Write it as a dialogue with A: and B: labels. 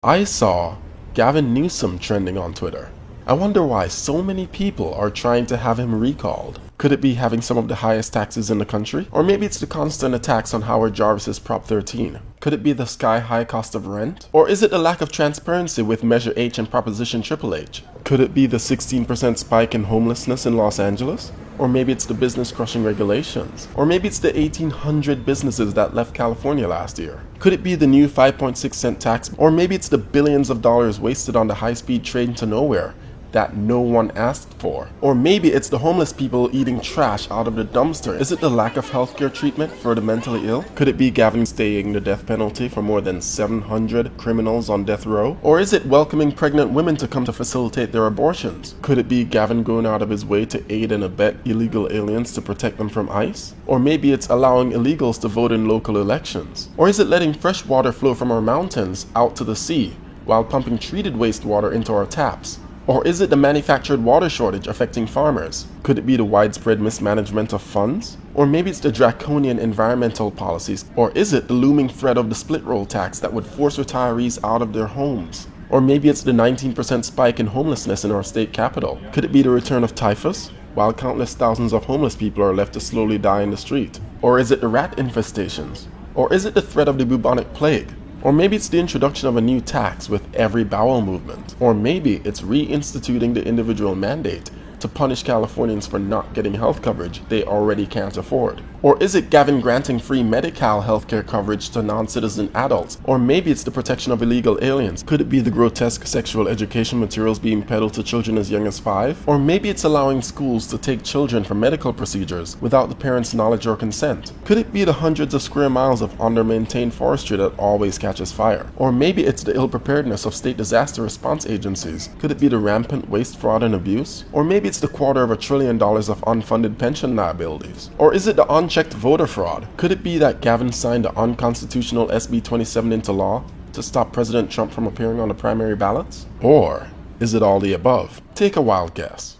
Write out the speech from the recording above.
A: I saw Gavin Newsom trending on Twitter. I wonder why so many people are trying to have him recalled. Could it be having some of the highest taxes in the country? Or maybe it's the constant attacks on Howard Jarvis's Prop 13. Could it be the sky-high cost of rent? Or is it the lack of transparency with Measure H and Proposition Triple H? Could it be the 16% spike in homelessness in Los Angeles? Or maybe it's the business-crushing regulations? Or maybe it's the 1,800 businesses that left California last year? Could it be the new 5.6-cent tax? Or maybe it's the billions of dollars wasted on the high-speed train to nowhere that no one asked for? Or maybe it's the homeless people eating trash out of the dumpster. Is it the lack of healthcare treatment for the mentally ill? Could it be Gavin staying the death penalty for more than 700 criminals on death row? Or is it welcoming pregnant women to come to facilitate their abortions? Could it be Gavin going out of his way to aid and abet illegal aliens to protect them from ICE? Or maybe it's allowing illegals to vote in local elections? Or is it letting fresh water flow from our mountains out to the sea while pumping treated wastewater into our taps? Or is it the manufactured water shortage affecting farmers? Could it be the widespread mismanagement of funds? Or maybe it's the draconian environmental policies? Or is it the looming threat of the split roll tax that would force retirees out of their homes? Or maybe it's the 19% spike in homelessness in our state capital? Could it be the return of typhus, while countless thousands of homeless people are left to slowly die in the street? Or is it the rat infestations? Or is it the threat of the bubonic plague? Or maybe it's the introduction of a new tax with every bowel movement. Or maybe it's reinstituting the individual mandate to punish Californians for not getting health coverage they already can't afford. Or is it Gavin granting free Medi-Cal healthcare coverage to non-citizen adults? Or maybe it's the protection of illegal aliens. Could it be the grotesque sexual education materials being peddled to children as young as 5? Or maybe it's allowing schools to take children for medical procedures without the parents' knowledge or consent? Could it be the hundreds of square miles of under-maintained forestry that always catches fire? Or maybe it's the ill-preparedness of state disaster response agencies? Could it be the rampant waste, fraud, and abuse? Or maybe it's the $250 billion of unfunded pension liabilities? Or is it the unchecked voter fraud? Could it be that Gavin signed the unconstitutional SB 27 into law to stop President Trump from appearing on the primary ballots? Or is it all the above? Take a wild guess.